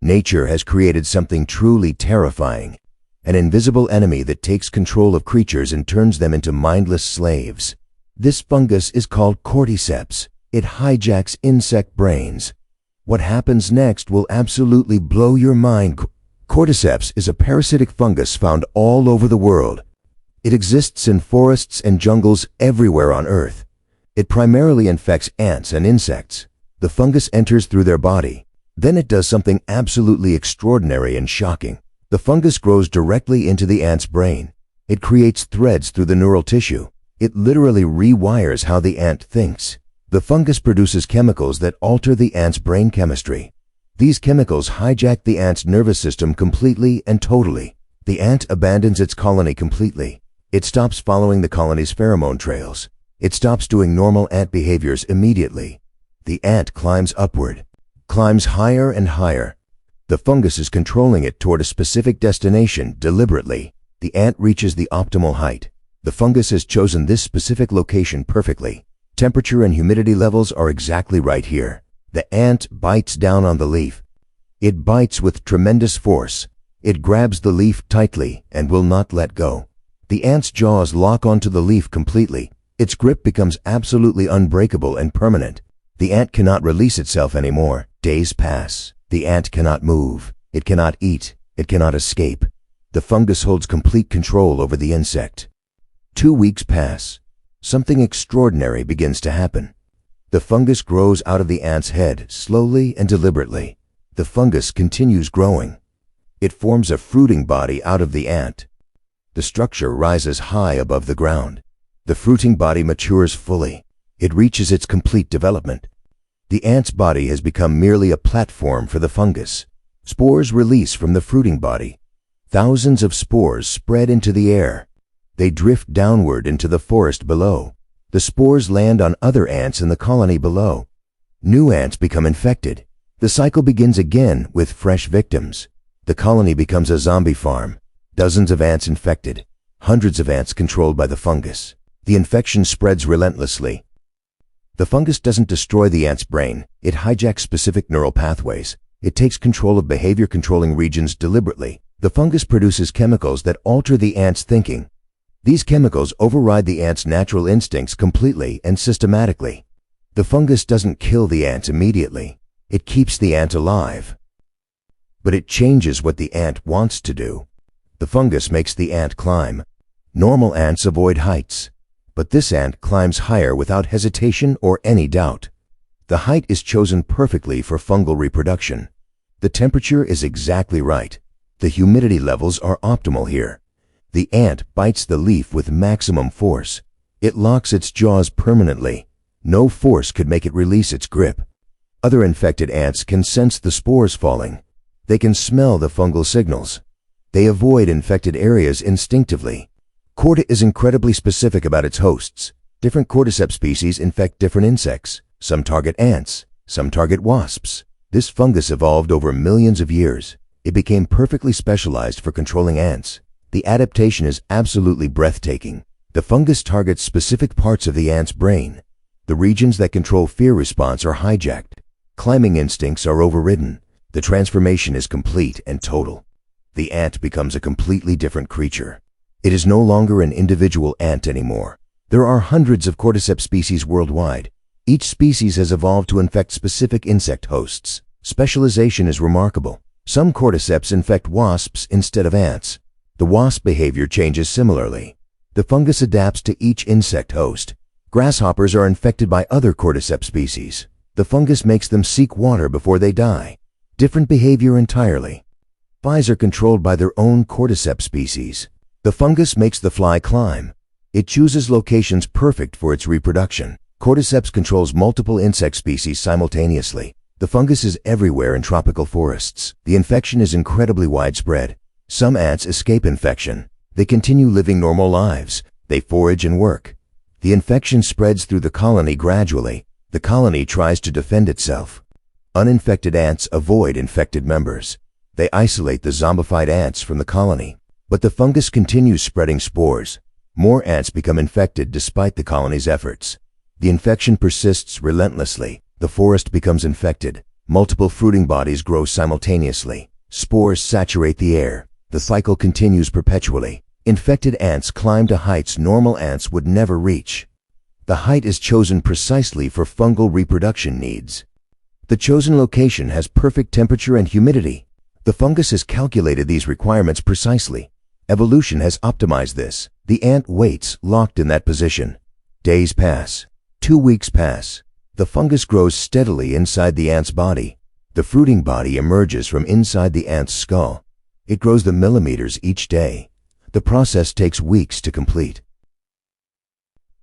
Nature has created something truly terrifying, an invisible enemy that takes control of creatures and turns them into mindless slaves. This fungus is called Cordyceps. It hijacks insect brains. What happens next will absolutely blow your mind. Cordyceps is a parasitic fungus found all over the world. It exists in forests and jungles everywhere on Earth. It primarily infects ants and insects. The fungus enters through their body. Then it does something absolutely extraordinary and shocking. The fungus grows directly into the ant's brain. It creates threads through the neural tissue. It literally rewires how the ant thinks. The fungus produces chemicals that alter the ant's brain chemistry. These chemicals hijack the ant's nervous system completely and totally. The ant abandons its colony completely. It stops following the colony's pheromone trails. It stops doing normal ant behaviors immediately. The ant climbs upward, climbs higher and higher. The fungus is controlling it toward a specific destination deliberately. The ant reaches the optimal height. The fungus has chosen this specific location perfectly. Temperature and humidity levels are exactly right here. The ant bites down on the leaf. It bites with tremendous force. It grabs the leaf tightly and will not let go. The ant's jaws lock onto the leaf completely. Its grip becomes absolutely unbreakable and permanent. The ant cannot release itself anymore. Days pass. The ant cannot move. It cannot eat. It cannot escape. The fungus holds complete control over the insect. 2 weeks pass. Something extraordinary begins to happen. The fungus grows out of the ant's head slowly and deliberately. The fungus continues growing. It forms a fruiting body out of the ant. The structure rises high above the ground. The fruiting body matures fully. It reaches its complete development. The ant's body has become merely a platform for the fungus. Spores release from the fruiting body. Thousands of spores spread into the air. They drift downward into the forest below. The spores land on other ants in the colony below. New ants become infected. The cycle begins again with fresh victims. The colony becomes a zombie farm. Dozens of ants infected. Hundreds of ants controlled by the fungus. The infection spreads relentlessly. The fungus doesn't destroy the ant's brain. It hijacks specific neural pathways. It takes control of behavior-controlling regions deliberately. The fungus produces chemicals that alter the ant's thinking. These chemicals override the ant's natural instincts completely and systematically. The fungus doesn't kill the ant immediately. It keeps the ant alive. But it changes what the ant wants to do. The fungus makes the ant climb. Normal ants avoid heights, but this ant climbs higher without hesitation or any doubt. The height is chosen perfectly for fungal reproduction. The temperature is exactly right. The humidity levels are optimal here. The ant bites the leaf with maximum force. It locks its jaws permanently. No force could make it release its grip. Other infected ants can sense the spores falling. They can smell the fungal signals. They avoid infected areas instinctively. Cordyceps is incredibly specific about its hosts. Different Cordyceps species infect different insects. Some target ants, some target wasps. This fungus evolved over millions of years. It became perfectly specialized for controlling ants. The adaptation is absolutely breathtaking. The fungus targets specific parts of the ant's brain. The regions that control fear response are hijacked. Climbing instincts are overridden. The transformation is complete and total. The ant becomes a completely different creature. It is no longer an individual ant anymore. There are hundreds of Cordyceps species worldwide. Each species has evolved to infect specific insect hosts. Specialization is remarkable. Some Cordyceps infect wasps instead of ants. The wasp behavior changes similarly. The fungus adapts to each insect host. Grasshoppers are infected by other Cordyceps species. The fungus makes them seek water before they die. Different behavior entirely. Flies are controlled by their own Cordyceps species. The fungus makes the fly climb. It chooses locations perfect for its reproduction. Cordyceps controls multiple insect species simultaneously. The fungus is everywhere in tropical forests. The infection is incredibly widespread. Some ants escape infection. They continue living normal lives. They forage and work. The infection spreads through the colony gradually. The colony tries to defend itself. Uninfected ants avoid infected members. They isolate the zombified ants from the colony. But the fungus continues spreading spores. More ants become infected despite the colony's efforts. The infection persists relentlessly. The forest becomes infected. Multiple fruiting bodies grow simultaneously. Spores saturate the air. The cycle continues perpetually. Infected ants climb to heights normal ants would never reach. The height is chosen precisely for fungal reproduction needs. The chosen location has perfect temperature and humidity. The fungus has calculated these requirements precisely. Evolution has optimized this. The ant waits, locked in that position. Days pass. 2 weeks pass. The fungus grows steadily inside the ant's body. The fruiting body emerges from inside the ant's skull. It grows the millimeters each day. The process takes weeks to complete.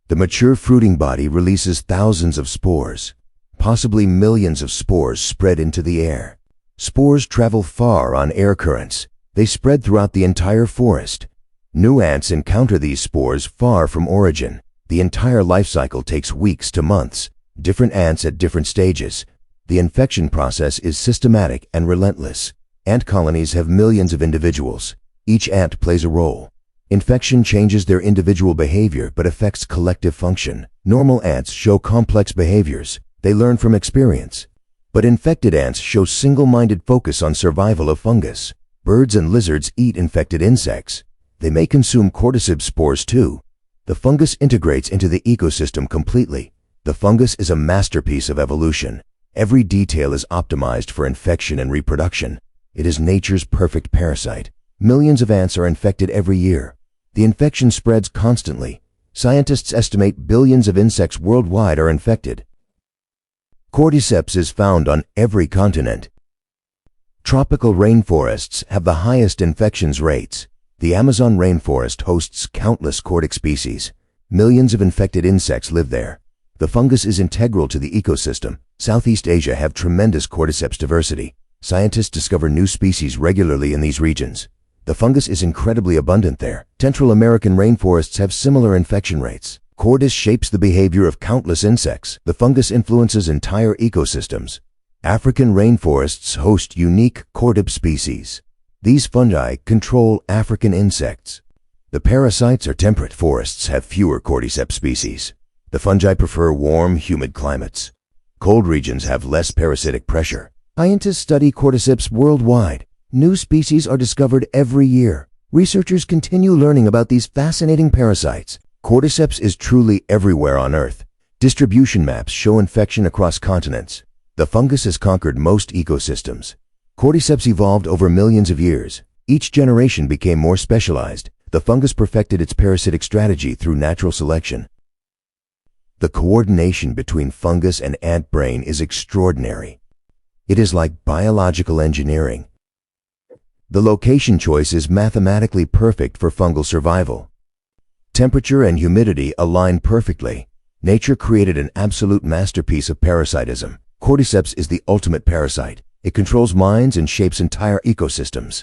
The mature fruiting body releases thousands of spores. Possibly millions of spores spread into the air. Spores travel far on air currents. They spread throughout the entire forest. New ants encounter these spores far from origin. The entire life cycle takes weeks to months. Different ants at different stages. The infection process is systematic and relentless. Ant colonies have millions of individuals. Each ant plays a role. Infection changes their individual behavior but affects collective function. Normal ants show complex behaviors. They learn from experience. But infected ants show single-minded focus on survival of fungus. Birds and lizards eat infected insects. They may consume cordyceps spores too. The fungus integrates into the ecosystem completely. The fungus is a masterpiece of evolution. Every detail is optimized for infection and reproduction. It is nature's perfect parasite. Millions of ants are infected every year. The infection spreads constantly. Scientists estimate billions of insects worldwide are infected. Cordyceps is found on every continent. Tropical rainforests have the highest infections rates. The Amazon rainforest hosts countless cordyceps species. Millions of infected insects live there. The fungus is integral to the ecosystem. Southeast Asia have tremendous cordyceps diversity. Scientists discover new species regularly in these regions. The fungus is incredibly abundant there. Central American rainforests have similar infection rates. Cordis shapes the behavior of countless insects. The fungus influences entire ecosystems. African rainforests host unique cordyceps species. These fungi control African insects. The parasites or temperate forests have fewer cordyceps species. The fungi prefer warm, humid climates. Cold regions have less parasitic pressure. Scientists study cordyceps worldwide. New species are discovered every year. Researchers continue learning about these fascinating parasites. Cordyceps is truly everywhere on Earth. Distribution maps show infection across continents. The fungus has conquered most ecosystems. Cordyceps evolved over millions of years. Each generation became more specialized. The fungus perfected its parasitic strategy through natural selection. The coordination between fungus and ant brain is extraordinary. It is like biological engineering. The location choice is mathematically perfect for fungal survival. Temperature and humidity align perfectly. Nature created an absolute masterpiece of parasitism. Cordyceps is the ultimate parasite. It controls minds and shapes entire ecosystems.